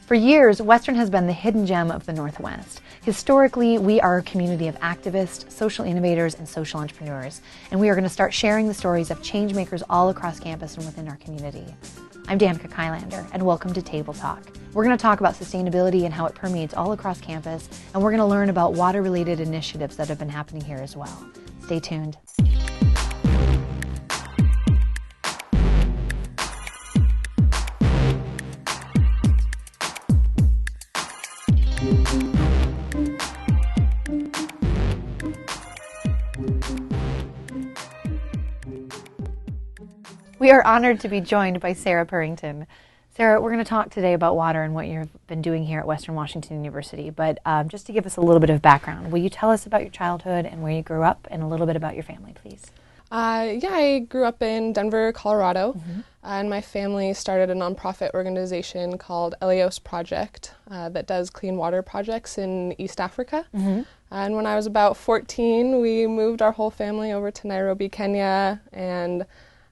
For years, Western has been the hidden gem of the Northwest. Historically, we are a community of activists, social innovators, and social entrepreneurs, and we are going to start sharing the stories of change makers all across campus and within our community. I'm Danica Kilander, and welcome to Table Talk. We're going to talk about sustainability and how it permeates all across campus, and we're going to learn about water-related initiatives that have been happening here as well. Stay tuned. We are honored to be joined by Sara Purington. Sara, we're going to talk today about water and what you've been doing here at Western Washington University, but just to give us a little bit of background, will you tell us about your childhood and where you grew up and a little bit about your family, please? I grew up in Denver, Colorado, and my family started a nonprofit organization called Oosterhouse Project that does clean water projects in East Africa. And when I was about 14, we moved our whole family over to Nairobi, Kenya, and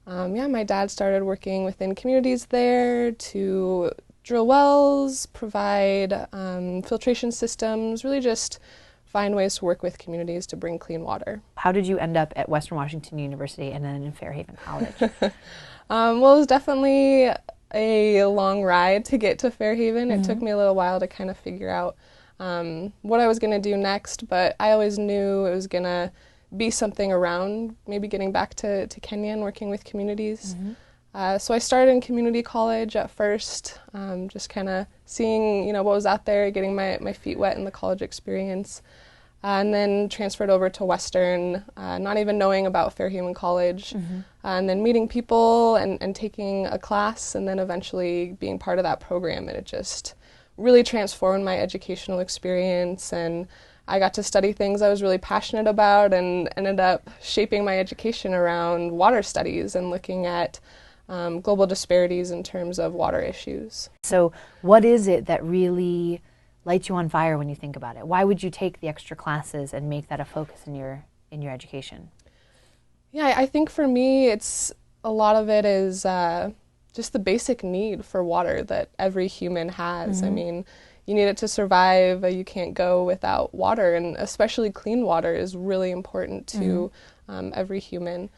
my dad started working within communities there to drill wells, provide filtration systems, really just find ways to work with communities to bring clean water. How did you end up at Western Washington University and then in Fairhaven College? Well, it was definitely a long ride to get to Fairhaven. It took me a little while to kind of figure out what I was going to do next, but I always knew it was going to be something around maybe getting back to Kenya and working with communities. So I started in community college at first, just kind of seeing what was out there, getting my feet wet in the college experience, and then transferred over to Western, not even knowing about Fairhaven College, and then meeting people and taking a class, and then eventually being part of that program, and it just really transformed my educational experience, and I got to study things I was really passionate about and ended up shaping my education around water studies and looking at global disparities in terms of water issues. So what is it that really lights you on fire when you think about it? Why would you take the extra classes and make that a focus in your education? Yeah, I think for me, a lot of it is just the basic need for water that every human has. I mean, you need it to survive. You can't go without water, and especially clean water is really important to every human.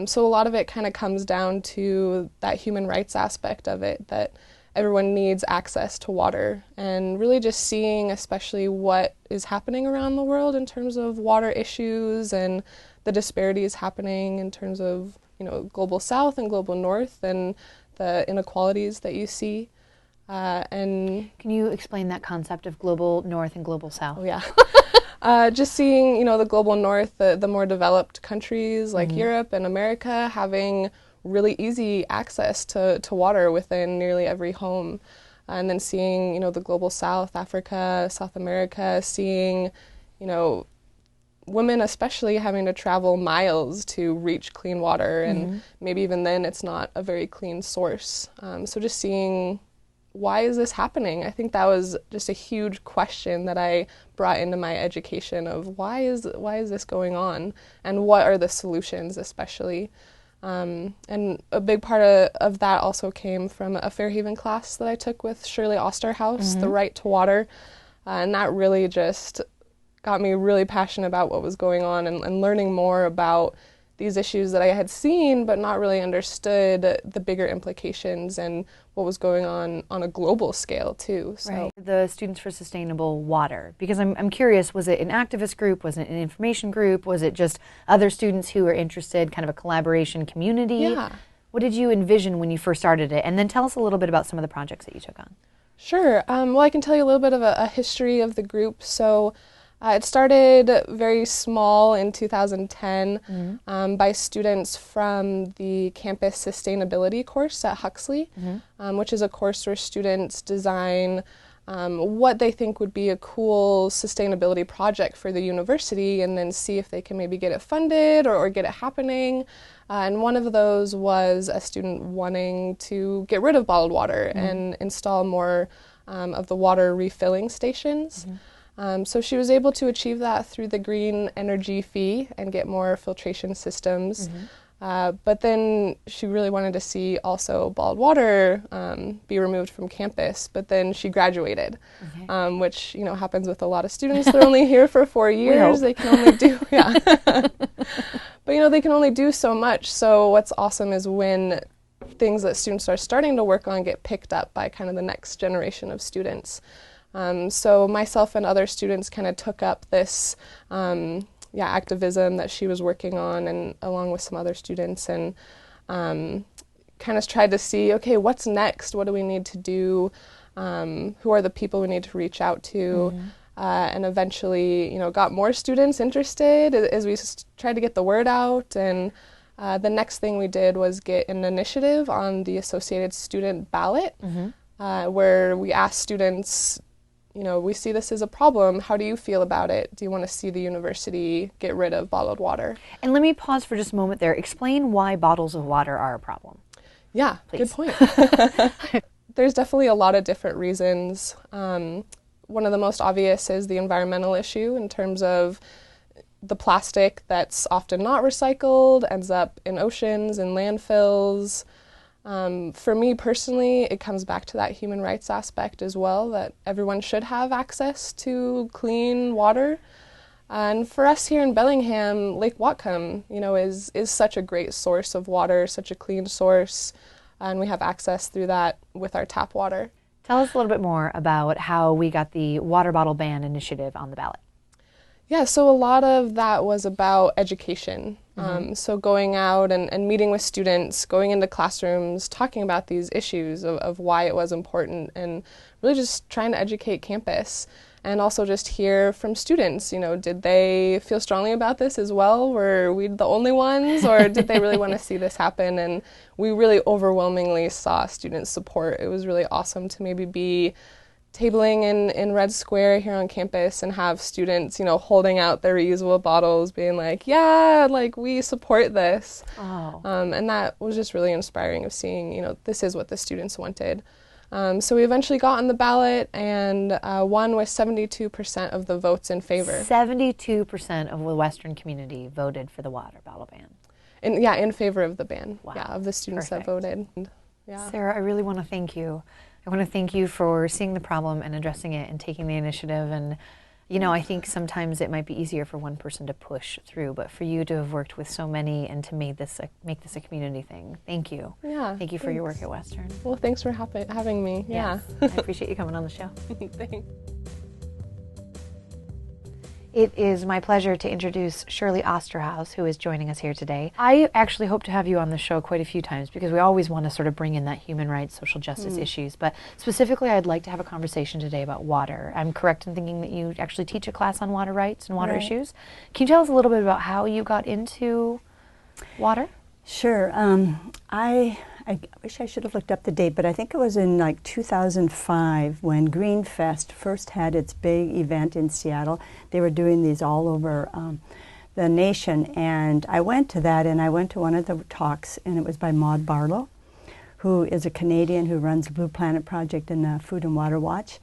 So a lot of it kind of comes down to that human rights aspect of it, that everyone needs access to water, and really just seeing especially what is happening around the world in terms of water issues and the disparities happening in terms of global south and global north and the inequalities that you see. And can you explain that concept of global north and global south? Oh, yeah. Just seeing, the global north, the more developed countries like Europe and America having really easy access to water within nearly every home. And then seeing, the global south, Africa, South America, seeing, women especially having to travel miles to reach clean water. And maybe even then it's not a very clean source. So just seeing, why is this happening? I think that was just a huge question that I brought into my education of why is this going on, and what are the solutions especially. And a big part of that also came from a Fairhaven class that I took with Shirley Osterhaus, The Right to Water, and that really just got me really passionate about what was going on and learning more about these issues that I had seen but not really understood the bigger implications and what was going on a global scale too. So. Right. The Students for Sustainable Water, because I'm curious, was it an activist group, was it an information group, was it just other students who were interested, kind of a collaboration community? Yeah. What did you envision when you first started it? And then tell us a little bit about some of the projects that you took on. Sure. Well, I can tell you a little bit of a history of the group. So it started very small in 2010 by students from the campus sustainability course at Huxley, which is a course where students design what they think would be a cool sustainability project for the university, and then see if they can maybe get it funded or get it happening. And one of those was a student wanting to get rid of bottled water and install more of the water refilling stations. So she was able to achieve that through the green energy fee and get more filtration systems. But then she really wanted to see also bottled water be removed from campus. But then she graduated, which happens with a lot of students. They're only here for 4 years. They can only do but they can only do so much. So what's awesome is when things that students are starting to work on get picked up by kind of the next generation of students. So myself and other students kind of took up this activism that she was working on, and along with some other students, and kind of tried to see, okay, what's next? What do we need to do? Who are the people we need to reach out to? And eventually, got more students interested as we tried to get the word out. And the next thing we did was get an initiative on the Associated Student ballot, where we asked students, we see this as a problem. How do you feel about it? Do you want to see the university get rid of bottled water? And let me pause for just a moment there. Explain why bottles of water are a problem. Yeah, please. Good point. There's definitely a lot of different reasons. One of the most obvious is the environmental issue in terms of the plastic that's often not recycled, ends up in oceans and landfills. For me personally, it comes back to that human rights aspect as well, that everyone should have access to clean water. And for us here in Bellingham, Lake Whatcom, is such a great source of water, such a clean source, and we have access through that with our tap water. Tell us a little bit more about how we got the water bottle ban initiative on the ballot. Yeah, so a lot of that was about education. So going out and meeting with students, going into classrooms, talking about these issues of why it was important, and really just trying to educate campus. And also just hear from students, did they feel strongly about this as well? Were we the only ones, or did they really want to see this happen? And we really overwhelmingly saw student support. It was really awesome to maybe be tabling in Red Square here on campus and have students, holding out their reusable bottles, being like, yeah, like, we support this. Oh. And that was just really inspiring of seeing, this is what the students wanted. So we eventually got on the ballot and won with 72% of the votes in favor. 72% of the Western community voted for the water bottle ban. In favor of the ban. Wow. Yeah, of the students Perfect. that voted. Yeah. Sarah, I really want to thank you. I want to thank you for seeing the problem and addressing it and taking the initiative. And, I think sometimes it might be easier for one person to push through, but for you to have worked with so many and to make this a community thing. Thank you. Yeah. Thank you for your work at Western. Well, thanks for having me. Yeah. Yes, I appreciate you coming on the show. Thanks. It is my pleasure to introduce Shirley Osterhaus, who is joining us here today. I actually hope to have you on the show quite a few times because we always want to sort of bring in that human rights, social justice issues. But specifically, I'd like to have a conversation today about water. I'm correct in thinking that you actually teach a class on water rights and water issues. Can you tell us a little bit about how you got into water? Sure. I wish I should have looked up the date, but I think it was in like 2005 when Greenfest first had its big event in Seattle. They were doing these all over the nation, and I went to that, and I went to one of the talks, and it was by Maud Barlow, who is a Canadian who runs the Blue Planet Project and the Food and Water Watch.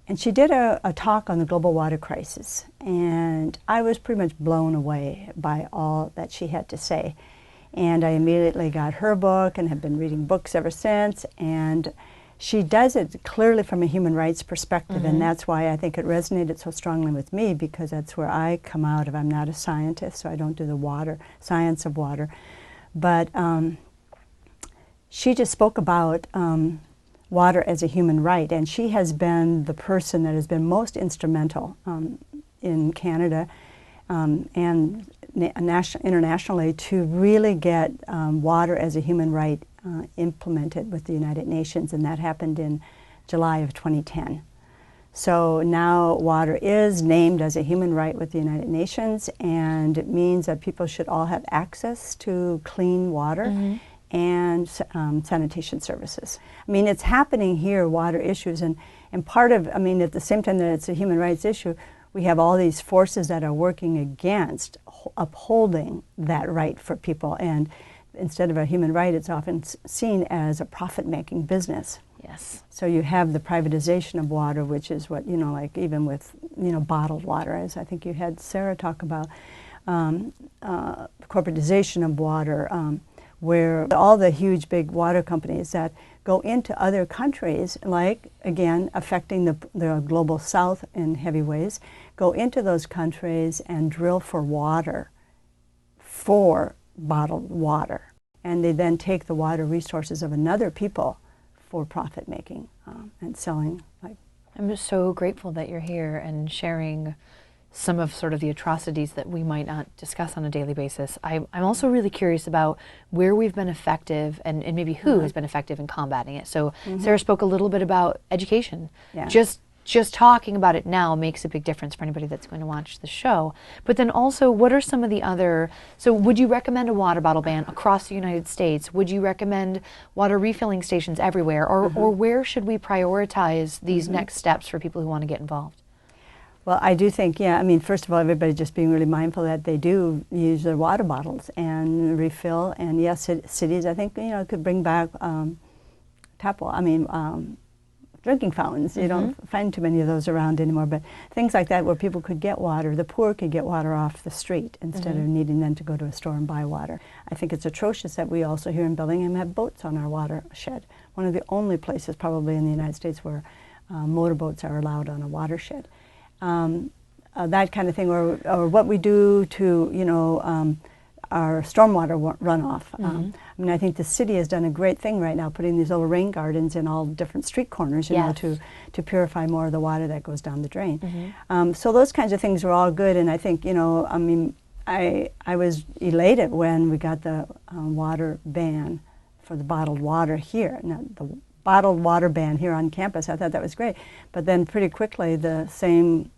And she did a talk on the global water crisis, and I was pretty much blown away by all that she had to say. And I immediately got her book and have been reading books ever since. And she does it clearly from a human rights perspective, and that's why I think it resonated so strongly with me, because that's where I come out of. I'm not a scientist, so I don't do the science of water. But she just spoke about water as a human right, and she has been the person that has been most instrumental in Canada and internationally to really get water as a human right implemented with the United Nations, and that happened in July of 2010. So now water is named as a human right with the United Nations, and it means that people should all have access to clean water and sanitation services. I mean, it's happening here, water issues, and part of, I mean, at the same time that it's a human rights issue, we have all these forces that are working against upholding that right for people, and instead of a human right, it's often seen as a profit-making business. Yes. So you have the privatization of water, which is what, like even with, bottled water, as I think you had Sarah talk about, corporatization of water, where all the huge big water companies that go into other countries, like, again, affecting the global south in heavy ways, go into those countries and drill for water, for bottled water. And they then take the water resources of another people for profit making and selling. I'm just so grateful that you're here and sharing some of sort of the atrocities that we might not discuss on a daily basis. I'm also really curious about where we've been effective and maybe who has been effective in combating it. So Sarah spoke a little bit about education. Yeah. Just talking about it now makes a big difference for anybody that's going to watch the show. But then also, what are some of the other, so would you recommend a water bottle ban across the United States? Would you recommend water refilling stations everywhere? Or where should we prioritize these next steps for people who want to get involved? Well, I do think, yeah, I mean, first of all, everybody just being really mindful that they do use their water bottles and refill. And yes, cities, I think, could bring back drinking fountains. You don't find too many of those around anymore, but things like that where people could get water, the poor could get water off the street instead of needing then to go to a store and buy water. I think it's atrocious that we also here in Bellingham have boats on our watershed. One of the only places probably in the United States where motorboats are allowed on a watershed. That kind of thing, or what we do to, our stormwater runoff. I mean, I think the city has done a great thing right now, putting these little rain gardens in all different street corners, you know, to purify more of the water that goes down the drain. So those kinds of things are all good, and I think, I mean, I was elated when we got the water ban for the bottled water here. Now, the bottled water ban here on campus, I thought that was great. But then pretty quickly the same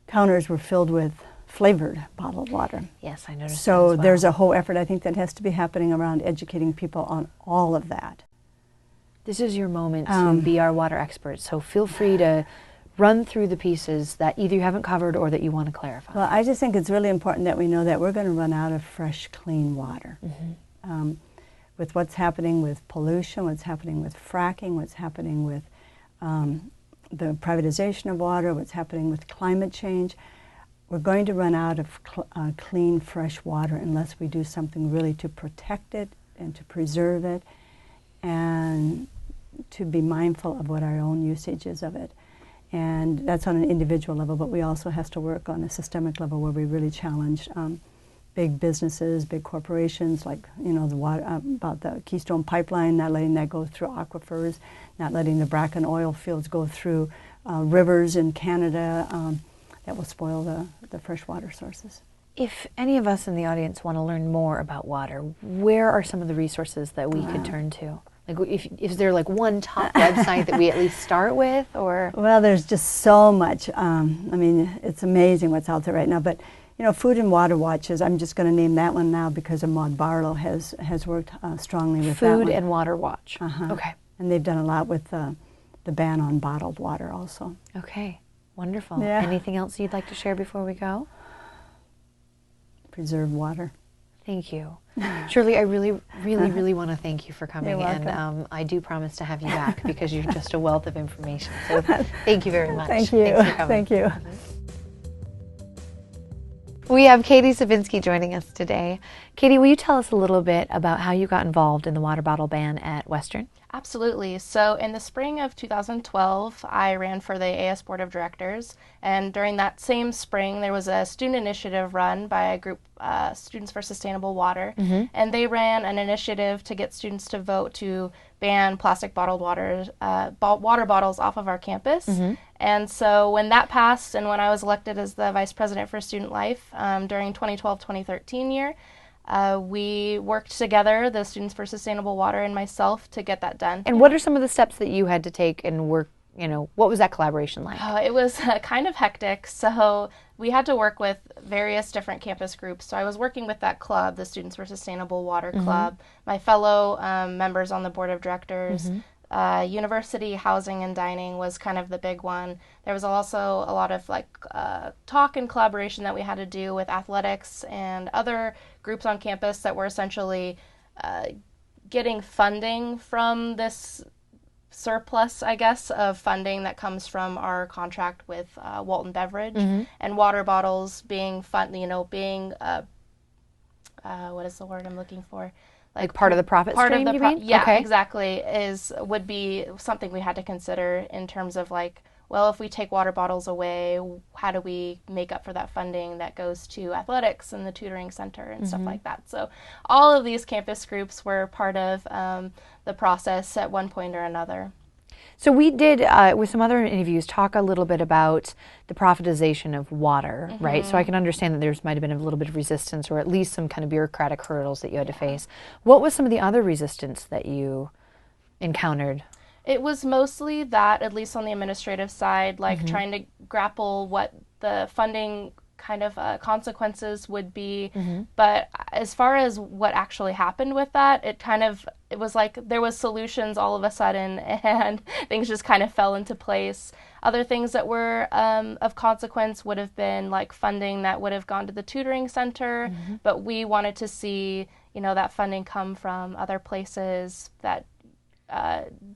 counters were filled with flavored bottled water. Yes, I noticed so that as well. There's a whole effort, I think, that has to be happening around educating people on all of that. This is your moment to be our water expert, so feel free to run through the pieces that either you haven't covered or that you want to clarify. Well, I just think it's really important that we know that we're going to run out of fresh, clean water. With what's happening with pollution, what's happening with fracking, what's happening with the privatization of water, what's happening with climate change, we're going to run out of clean, fresh water unless we do something really to protect it and to preserve it and to be mindful of what our own usage is of it. And that's on an individual level, but we also have to work on a systemic level where we really challenge big businesses, big corporations, like, the water, about the Keystone Pipeline, not letting that go through aquifers, not letting the Bracken oil fields go through rivers in Canada. That will spoil the freshwater sources. If any of us in the audience want to learn more about water, where are some of the resources that we could turn to? Like, is there like one top website that we at least start with, or? Well, there's just so much. I mean, it's amazing what's out there right now. But Food and Water Watches, I'm just going to name that one now because Maud Barlow has worked strongly with that one. Food and Water Watch. Okay. And they've done a lot with the ban on bottled water also. Okay. Wonderful. Yeah. Anything else you'd like to share before we go? Preserve water. Thank you. Shirley, I really, really want to thank you for coming. You're welcome. And I do promise to have you back because you're just a wealth of information. So thank you very much. Thank you. Thanks for coming. Thank you. We have Katie Sowinski joining us today. Katie, will you tell us a little bit about how you got involved in the water bottle ban at Western? Absolutely. So in the spring of 2012, I ran for the AS Board of Directors, and during that same spring, there was a student initiative run by a group, Students for Sustainable Water, and they ran an initiative to get students to vote to ban plastic bottled water bottles off of our campus. And so when that passed, and when I was elected as the Vice President for Student Life during 2012-2013 year, we worked together, the Students for Sustainable Water and myself, to get that done. And what are some of the steps that you had to take and work, what was that collaboration like? It was kind of hectic. So we had to work with various different campus groups. So I was working with that club, the Students for Sustainable Water Club, my fellow members on the Board of Directors. University Housing and Dining was kind of the big one. There was also a lot of talk and collaboration that we had to do with athletics and other groups on campus that were essentially getting funding from this surplus, I guess, of funding that comes from our contract with Walton Beverage, and water bottles being being what is the word I'm looking for? Like part of the profit stream, you mean? Yeah, okay. exactly. Would be something we had to consider in terms of like, well, if we take water bottles away, how do we make up for that funding that goes to athletics and the tutoring center and stuff like that? So all of these campus groups were part of the process at one point or another. So we did, with some other interviews, talk a little bit about the privatization of water, right? So I can understand that there might have been a little bit of resistance or at least some kind of bureaucratic hurdles that you had to face. What was some of the other resistance that you encountered? It was mostly that, at least on the administrative side, like trying to grapple what the funding kind of consequences would be. But as far as what actually happened with that, it was like there was solutions all of a sudden and things just kind of fell into place. Other things that were of consequence would have been like funding that would have gone to the tutoring center, but we wanted to see, that funding come from other places that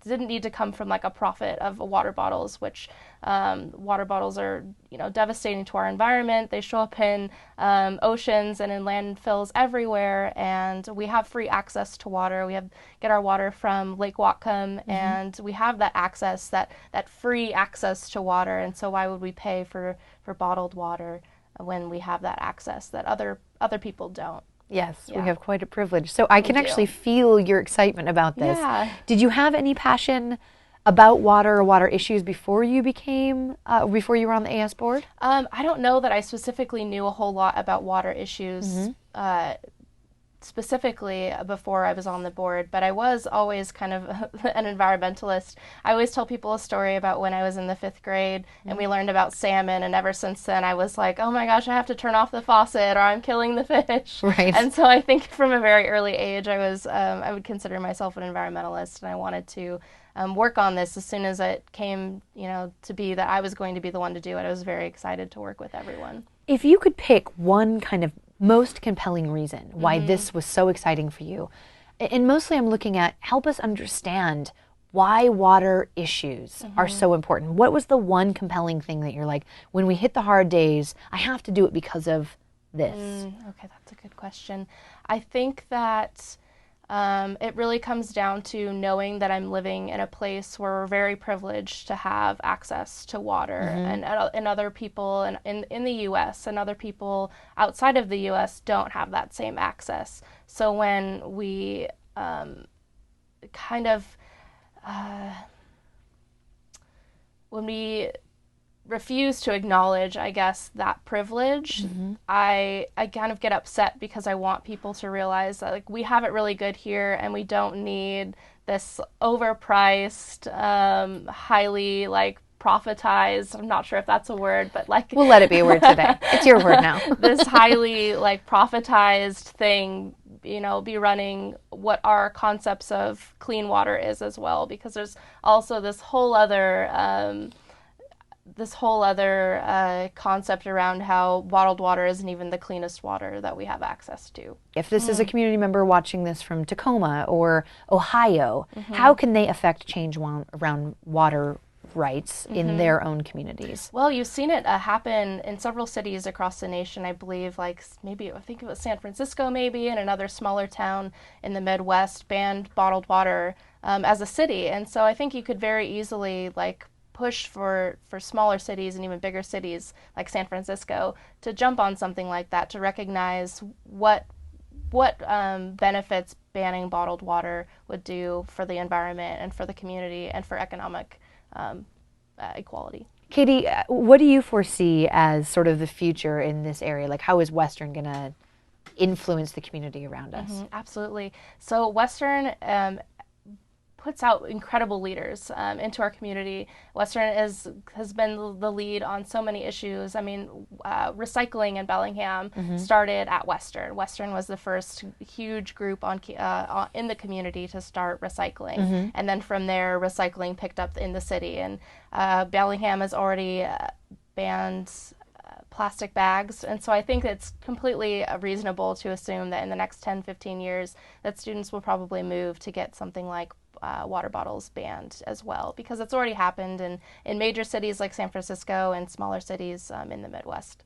didn't need to come from like a profit of water bottles, which water bottles are devastating to our environment. They show up in oceans and in landfills everywhere, and we have free access to water. We get our water from Lake Whatcom, and we have that access, that free access to water. And so why would we pay for bottled water when we have that access that other people don't? Yes, we have quite a privilege. So I can actually feel your excitement about this. Yeah. Did you have any passion about water or water issues before you before you were on the AS board? I don't know that I specifically knew a whole lot about water issues specifically before I was on the board, but I was always kind of an environmentalist. I always tell people a story about when I was in the 5th grade and we learned about salmon, and ever since then I was like, oh my gosh, I have to turn off the faucet or I'm killing the fish. Right. And so I think from a very early age I would consider myself an environmentalist, and I wanted to work on this as soon as it came, to be that I was going to be the one to do it. I was very excited to work with everyone. If you could pick one kind of most compelling reason why this was so exciting for you, and mostly I'm looking at help us understand why water issues are so important. What was the one compelling thing that you're like, when we hit the hard days, I have to do it because of this? Okay, that's a good question. I think that it really comes down to knowing that I'm living in a place where we're very privileged to have access to water, and other people in the U.S. and other people outside of the U.S. don't have that same access. So when we when we refuse to acknowledge, I guess, that privilege, I kind of get upset because I want people to realize that like we have it really good here and we don't need this overpriced, highly like profitized, I'm not sure if that's a word, but like we'll let it be a word today. It's your word now. This highly like profitized thing, be running what our concepts of clean water is as well, because there's also this whole other concept around how bottled water isn't even the cleanest water that we have access to. If this is a community member watching this from Tacoma or Ohio, how can they affect change around water rights in their own communities? Well, you've seen it happen in several cities across the nation, I believe, like I think it was San Francisco maybe, and another smaller town in the Midwest banned bottled water as a city. And so I think you could very easily like push for smaller cities and even bigger cities like San Francisco to jump on something like that, to recognize what benefits banning bottled water would do for the environment and for the community and for economic equality. Katie, what do you foresee as sort of the future in this area? Like, how is Western going to influence the community around us? Absolutely. So Western puts out incredible leaders into our community. Western has been the lead on so many issues. I mean, recycling in Bellingham started at Western. Western was the first huge group in the community to start recycling. And then from there, recycling picked up in the city. And Bellingham has already banned plastic bags, and so I think it's completely reasonable to assume that in the next 10-15 years that students will probably move to get something like water bottles banned as well, because it's already happened in major cities like San Francisco and smaller cities in the Midwest.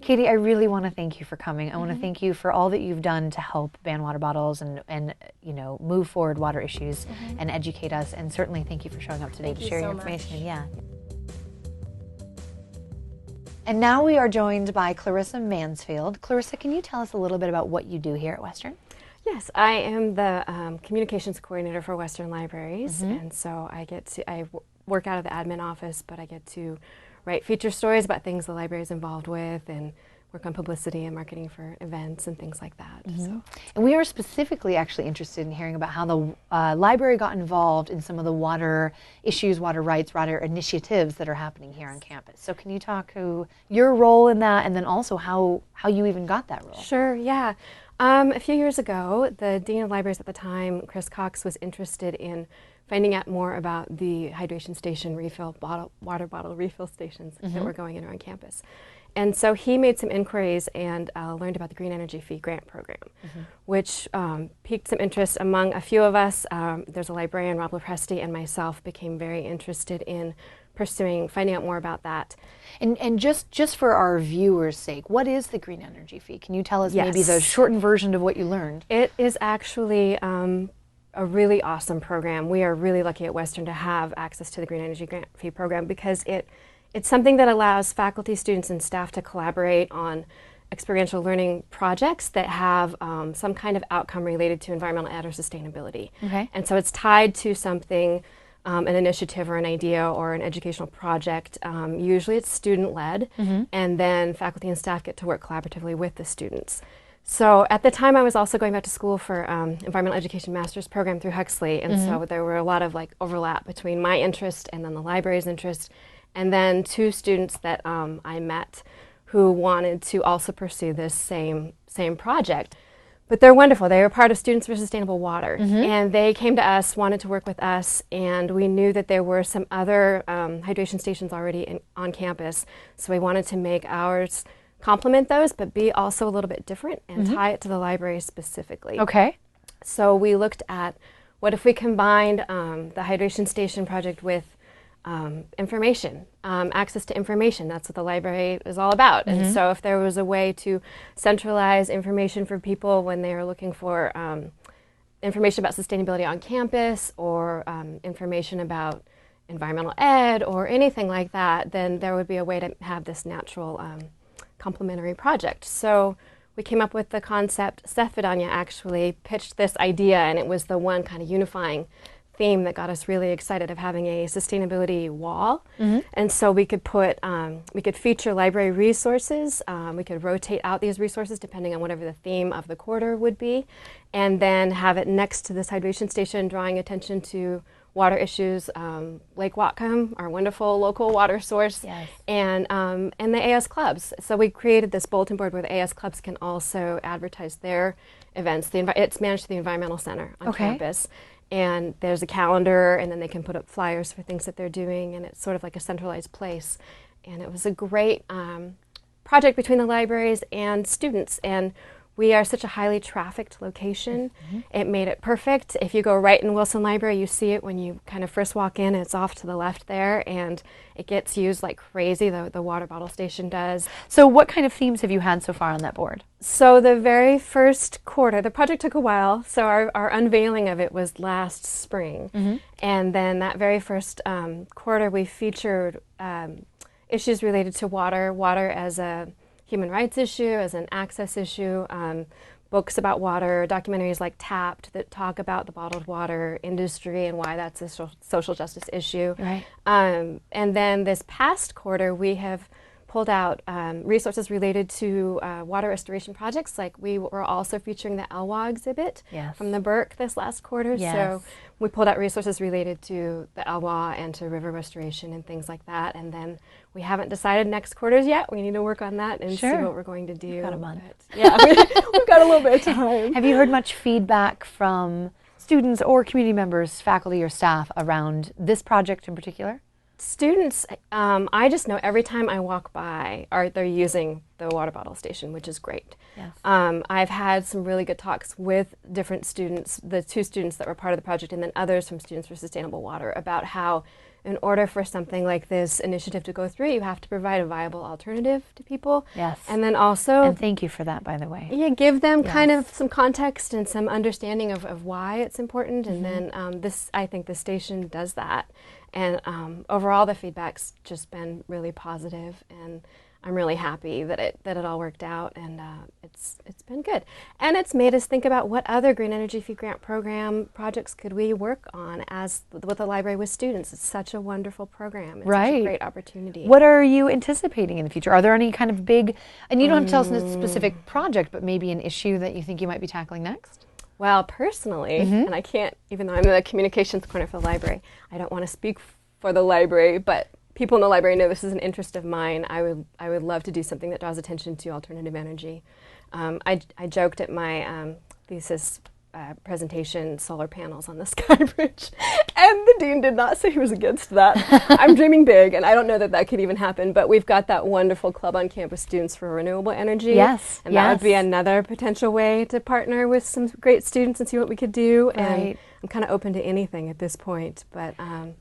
Katie, I really want to thank you for coming. I want to thank you for all that you've done to help ban water bottles and you know, move forward water issues and educate us. And certainly thank you for showing up today to share your information. Yeah. And now we are joined by Clarissa Mansfield. Clarissa, can you tell us a little bit about what you do here at Western? Yes, I am the communications coordinator for Western Libraries, and so I work out of the admin office, but I get to write feature stories about things the library is involved with and work on publicity and marketing for events and things like that. So. And we are specifically actually interested in hearing about how the library got involved in some of the water issues, water rights, water initiatives that are happening here on campus. So can you talk to your role in that, and then also how you even got that role? Sure, yeah. A few years ago, the Dean of Libraries at the time, Chris Cox, was interested in finding out more about the hydration station water bottle refill stations that were going in around campus. And so he made some inquiries and learned about the Green Energy Fee Grant Program, which piqued some interest among a few of us. There's a librarian, Rob Lepresti, and myself became very interested in finding out more about that. And just for our viewers' sake, what is the Green Energy Fee? Can you tell us Yes. maybe the shortened version of what you learned? It is actually a really awesome program. We are really lucky at Western to have access to the Green Energy Grant Fee Program because it's something that allows faculty, students, and staff to collaborate on experiential learning projects that have some kind of outcome related to environmental ed or sustainability. Okay. And so it's tied to something, an initiative or an idea or an educational project. Usually it's student-led, and then faculty and staff get to work collaboratively with the students. So at the time I was also going back to school for environmental education master's program through Huxley, and so there were a lot of overlap between my interest and then the library's interest, and then two students that I met who wanted to also pursue this same project. But they're wonderful. They were part of Students for Sustainable Water, and they came to us, wanted to work with us, and we knew that there were some other hydration stations already on campus, so we wanted to make ours complement those, but be also a little bit different and tie it to the library specifically. Okay. So we looked at what if we combined the hydration station project with information, access to information. That's what the library is all about. And so if there was a way to centralize information for people when they are looking for information about sustainability on campus or information about environmental ed or anything like that, then there would be a way to have this natural complementary project. So we came up with the concept. Seth Vidania actually pitched this idea, and it was the one kind of unifying theme that got us really excited of having a sustainability wall. And so we could feature library resources. We could rotate out these resources depending on whatever the theme of the quarter would be, and then have it next to this hydration station, drawing attention to water issues, Lake Whatcom, our wonderful local water source, and the AS clubs. So we created this bulletin board where the AS clubs can also advertise their events. It's managed through the Environmental Center on campus. And there's a calendar, and then they can put up flyers for things that they're doing, and it's sort of like a centralized place. And it was a great project between the libraries and students. And we are such a highly trafficked location. It made it perfect. If you go right in Wilson Library, you see it when you kind of first walk in. It's off to the left there, and it gets used like crazy, the water bottle station does. So what kind of themes have you had so far on that board? So the very first quarter, the project took a while, so our unveiling of it was last spring. And then that very first quarter, we featured issues related to water as a human rights issue, as an access issue, books about water, documentaries like Tapped that talk about the bottled water industry and why that's a social justice issue. Right. And then this past quarter, we have pulled out resources related to water restoration projects. Like we were also featuring the Elwha exhibit from the Burke this last quarter. So we pulled out resources related to the Elwha and to river restoration and things like that. And then we haven't decided next quarters yet. We need to work on that and see what we're going to do. We've got a month. Yeah, we've got a little bit of time. Have you heard much feedback from students or community members, faculty or staff around this project in particular? students, I just know every time I walk by, they're using the water bottle station, which is great. Yes. I've had some really good talks with different students, the 2 students that were part of the project, and then others from Students for Sustainable Water, about how in order for something like this initiative to go through, you have to provide a viable alternative to people. Yes. And then also... And thank you for that, by the way. Yeah, give them Yes. kind of some context and some understanding of why it's important. And then I think the station does that. And overall, the feedback's just been really positive, and I'm really happy that it all worked out, and it's been good. And it's made us think about what other Green Energy Fee Grant Program projects could we work on with the library with students. It's such a wonderful program. It's such a great opportunity. What are you anticipating in the future? Are there any kind of big, and you don't have to tell us a specific project, but maybe an issue that you think you might be tackling next? Well, personally, and I can't, even though I'm in the communications corner for the library, I don't want to speak for the library, but people in the library know this is an interest of mine. I would love to do something that draws attention to alternative energy. I joked at my thesis presentation, solar panels on the Sky Bridge, and the dean did not say he was against that. I'm dreaming big, and I don't know that that could even happen, but we've got that wonderful club on campus, Students for Renewable Energy. Yes, and that would be another potential way to partner with some great students and see what we could do. And I'm kind of open to anything at this point, but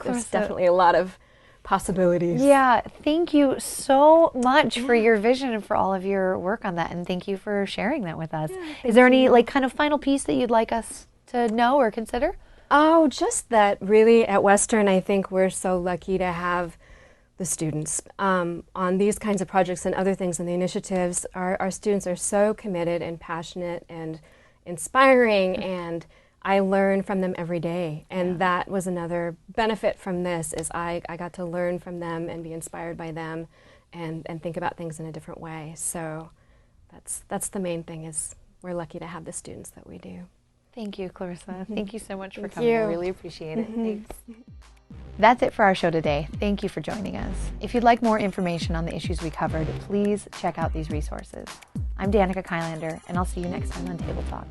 there's definitely a lot of possibilities. Yeah, thank you so much for your vision and for all of your work on that, and thank you for sharing that with us. Is there any kind of final piece that you'd like us to know or consider? Oh, just that really at Western, I think we're so lucky to have the students on these kinds of projects and other things and the initiatives. Our students are so committed and passionate and inspiring, and I learn from them every day, and that was another benefit from this, is I got to learn from them and be inspired by them and think about things in a different way. So that's the main thing, is we're lucky to have the students that we do. Thank you, Clarissa. Thank you so much for coming. I really appreciate it. Thanks. That's it for our show today. Thank you for joining us. If you'd like more information on the issues we covered, please check out these resources. I'm Danica Kilander, and I'll see you next time on Table Talk.